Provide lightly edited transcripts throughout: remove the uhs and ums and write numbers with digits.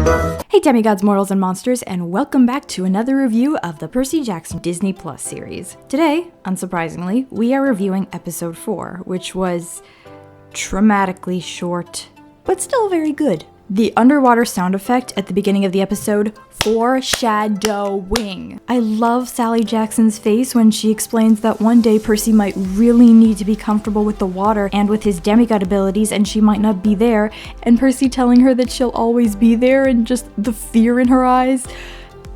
Hey demigods, mortals, and monsters, and welcome back to another review of the Percy Jackson Disney Plus series. Today, unsurprisingly, we are reviewing episode 4, which was traumatically short, but still very good. The underwater sound effect at the beginning of the episode, foreshadowing. I love Sally Jackson's face when she explains that one day Percy might really need to be comfortable with the water and with his demigod abilities, and she might not be there, and Percy telling her that she'll always be there, and just the fear in her eyes.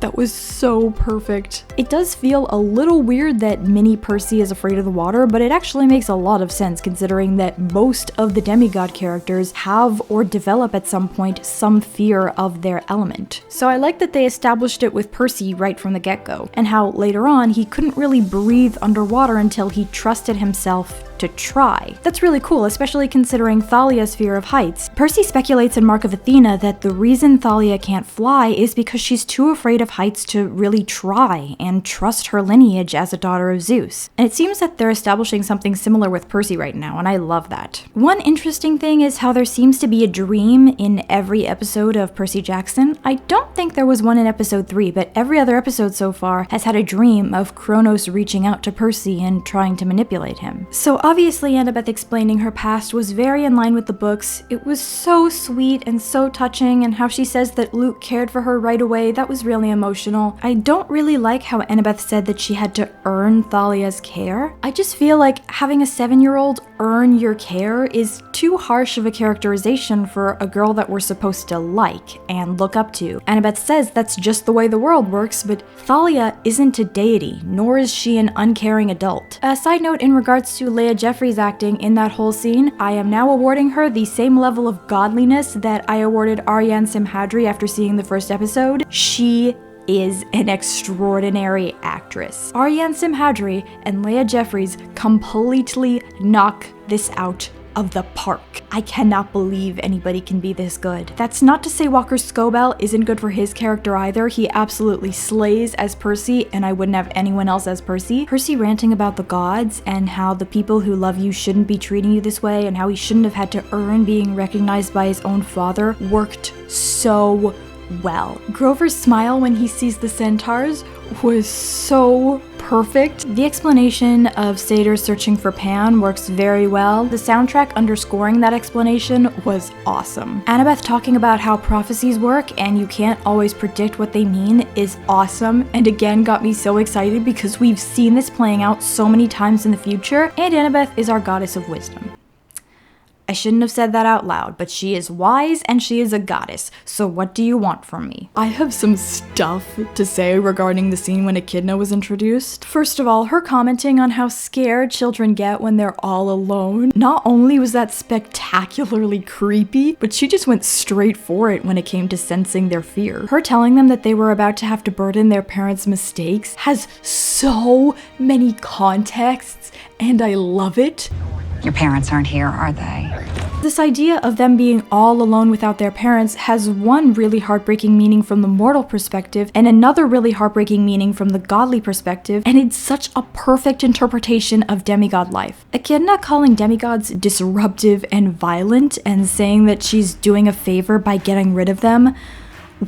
That was so perfect. It does feel a little weird that mini Percy is afraid of the water, but it actually makes a lot of sense considering that most of the demigod characters have or develop at some point some fear of their element. So I like that they established it with Percy right from the get-go, and how later on he couldn't really breathe underwater until he trusted himself to try. That's really cool, especially considering Thalia's fear of heights. Percy speculates in Mark of Athena that the reason Thalia can't fly is because she's too afraid of heights to really try and trust her lineage as a daughter of Zeus. And it seems that they're establishing something similar with Percy right now, and I love that. One interesting thing is how there seems to be a dream in every episode of Percy Jackson. I don't think there was one in episode 3, but every other episode so far has had a dream of Kronos reaching out to Percy and trying to manipulate him. So obviously, Annabeth explaining her past was very in line with the books. It was so sweet and so touching, and how she says that Luke cared for her right away, that was really emotional. I don't really like how Annabeth said that she had to earn Thalia's care. I just feel like having a 7-year-old earn your care is too harsh of a characterization for a girl that we're supposed to like and look up to. Annabeth says that's just the way the world works, but Thalia isn't a deity, nor is she an uncaring adult. A side note in regards to Leia Jeffrey's acting in that whole scene, I am now awarding her the same level of godliness that I awarded Ariane Simhadri after seeing the first episode. She is an extraordinary actress. Ariane Simhadri and Leia Jeffries completely knock this out of the park. I cannot believe anybody can be this good. That's not to say Walker Scobell isn't good for his character either. He absolutely slays as Percy, and I wouldn't have anyone else as Percy. Percy ranting about the gods and how the people who love you shouldn't be treating you this way, and how he shouldn't have had to earn being recognized by his own father worked so well. Grover's smile when he sees the centaurs was so perfect. The explanation of satyrs searching for Pan works very well. The soundtrack underscoring that explanation was awesome. Annabeth talking about how prophecies work and you can't always predict what they mean is awesome, and again got me so excited because we've seen this playing out so many times in the future, and Annabeth is our goddess of wisdom. I shouldn't have said that out loud, but she is wise and she is a goddess, so what do you want from me? I have some stuff to say regarding the scene when Echidna was introduced. First of all, her commenting on how scared children get when they're all alone. Not only was that spectacularly creepy, but she just went straight for it when it came to sensing their fear. Her telling them that they were about to have to burden their parents' mistakes has so many contexts, and I love it. Your parents aren't here, are they? This idea of them being all alone without their parents has one really heartbreaking meaning from the mortal perspective and another really heartbreaking meaning from the godly perspective, and it's such a perfect interpretation of demigod life. Echidna calling demigods disruptive and violent and saying that she's doing a favor by getting rid of them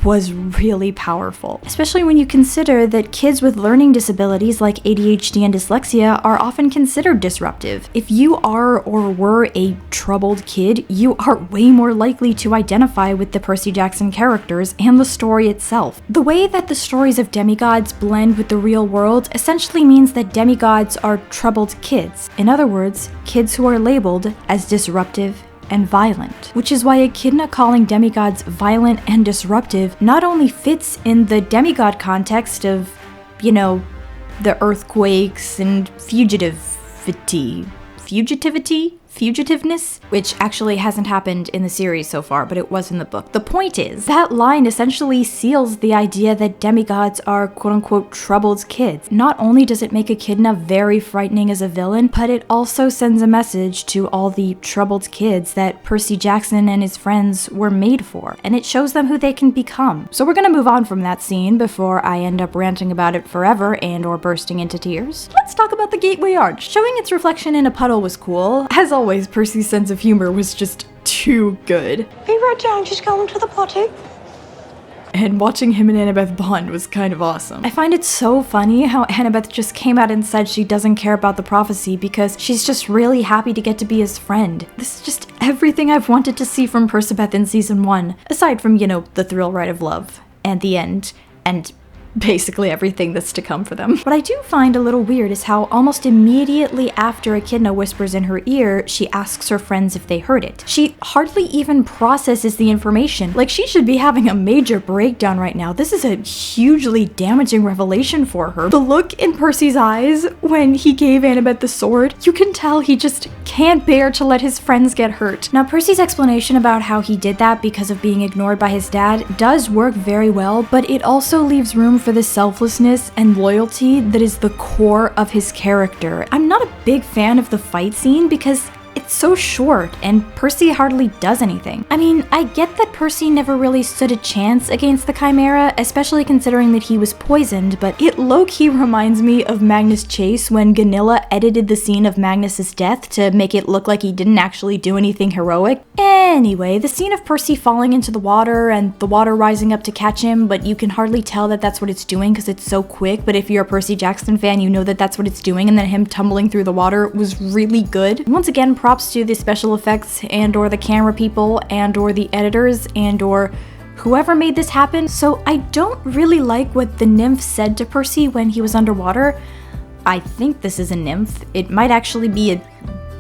was really powerful, especially when you consider that kids with learning disabilities like ADHD and dyslexia are often considered disruptive. If you are or were a troubled kid, you are way more likely to identify with the Percy Jackson characters and the story itself. The way that the stories of demigods blend with the real world essentially means that demigods are troubled kids. In other words, kids who are labeled as disruptive and violent, which is why Echidna calling demigods violent and disruptive not only fits in the demigod context of, you know, the earthquakes and fugitiveness, which actually hasn't happened in the series so far, but it was in the book. The point is, that line essentially seals the idea that demigods are quote-unquote troubled kids. Not only does it make Echidna very frightening as a villain, but it also sends a message to all the troubled kids that Percy Jackson and his friends were made for, and it shows them who they can become. So we're gonna move on from that scene before I end up ranting about it forever and or bursting into tears. Let's talk about the Gateway Arch. Showing its reflection in a puddle was cool. As always, Percy's sense of humor was just too good. Be right down, just going to the potty. and watching him and Annabeth bond was kind of awesome. I find it so funny how Annabeth just came out and said she doesn't care about the prophecy because she's just really happy to get to be his friend. This is just everything I've wanted to see from Percabeth in season 1, aside from, the thrill ride of love, and the end, and basically everything that's to come for them. What I do find a little weird is how almost immediately after Echidna whispers in her ear, she asks her friends if they heard it. She hardly even processes the information. Like, she should be having a major breakdown right now. This is a hugely damaging revelation for her. The look in Percy's eyes when he gave Annabeth the sword, you can tell he just can't bear to let his friends get hurt. Now, Percy's explanation about how he did that because of being ignored by his dad does work very well, but it also leaves room for the selflessness and loyalty that is the core of his character. I'm not a big fan of the fight scene because it's so short and Percy hardly does anything. I mean, I get that Percy never really stood a chance against the Chimera, especially considering that he was poisoned, but it low-key reminds me of Magnus Chase when Gunilla edited the scene of Magnus's death to make it look like he didn't actually do anything heroic. Anyway, the scene of Percy falling into the water and the water rising up to catch him, but you can hardly tell that that's what it's doing because it's so quick, but if you're a Percy Jackson fan, you know that that's what it's doing, and then him tumbling through the water was really good. Once again, props to the special effects and or the camera people and or the editors and or whoever made this happen. So I don't really like what the nymph said to Percy when he was underwater. I think this is a nymph. It might actually be a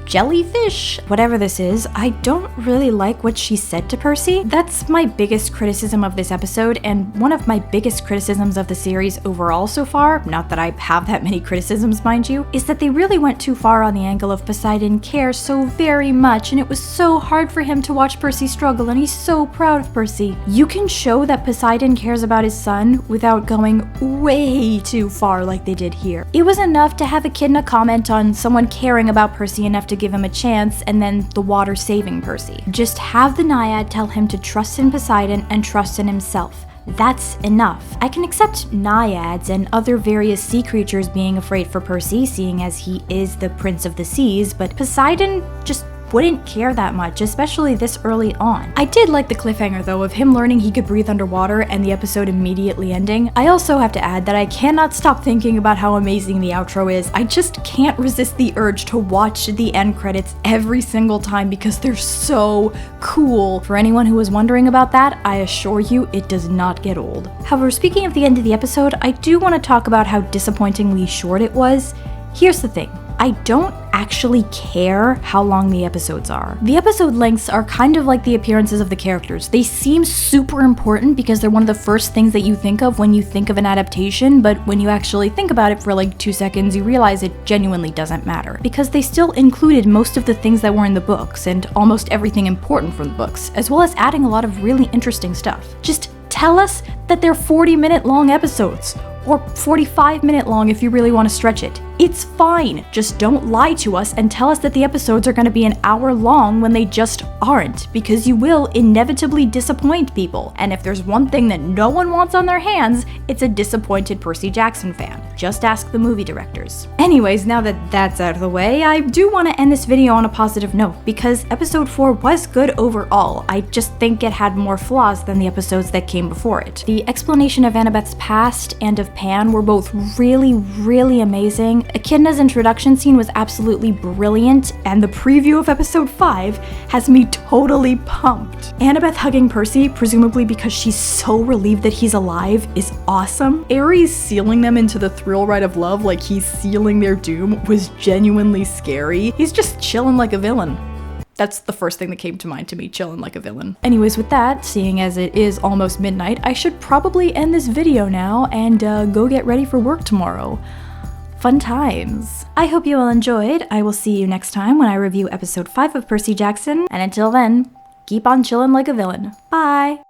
jellyfish? Whatever this is, I don't really like what she said to Percy. That's my biggest criticism of this episode, and one of my biggest criticisms of the series overall so far, not that I have that many criticisms, mind you, is that they really went too far on the angle of Poseidon cares so very much, and it was so hard for him to watch Percy struggle, and he's so proud of Percy. You can show that Poseidon cares about his son without going way too far like they did here. It was enough to have Echidna comment on someone caring about Percy enough to give him a chance, and then the water saving Percy. Just have the Naiad tell him to trust in Poseidon and trust in himself. That's enough. I can accept Naiads and other various sea creatures being afraid for Percy, seeing as he is the Prince of the Seas, but Poseidon just wouldn't care that much, especially this early on. I did like the cliffhanger though of him learning he could breathe underwater and the episode immediately ending. I also have to add that I cannot stop thinking about how amazing the outro is. I just can't resist the urge to watch the end credits every single time because they're so cool. For anyone who was wondering about that, I assure you it does not get old. However, speaking of the end of the episode, I do want to talk about how disappointingly short it was. Here's the thing. I don't actually care how long the episodes are. The episode lengths are kind of like the appearances of the characters. They seem super important because they're one of the first things that you think of when you think of an adaptation, but when you actually think about it for like 2 seconds, you realize it genuinely doesn't matter. Because they still included most of the things that were in the books and almost everything important from the books, as well as adding a lot of really interesting stuff. Just tell us that they're 40-minute long episodes, or 45-minute long if you really want to stretch it. It's fine. Just don't lie to us and tell us that the episodes are going to be an hour long when they just aren't, because you will inevitably disappoint people. And if there's one thing that no one wants on their hands, it's a disappointed Percy Jackson fan. Just ask the movie directors. Anyways, now that that's out of the way, I do want to end this video on a positive note, because episode 4 was good overall. I just think it had more flaws than the episodes that came before it. The explanation of Annabeth's past and of Pan were both really, really amazing. Echidna's introduction scene was absolutely brilliant, and the preview of episode 5 has me totally pumped. Annabeth hugging Percy, presumably because she's so relieved that he's alive, is awesome. Ares sealing them into the thrill ride of love like he's sealing their doom was genuinely scary. He's just chilling like a villain. That's the first thing that came to mind to me, chilling like a villain. Anyways, with that, seeing as it is almost midnight, I should probably end this video now and go get ready for work tomorrow. Fun times. I hope you all enjoyed. I will see you next time when I review episode 5 of Percy Jackson, and until then, keep on chilling like a villain. Bye!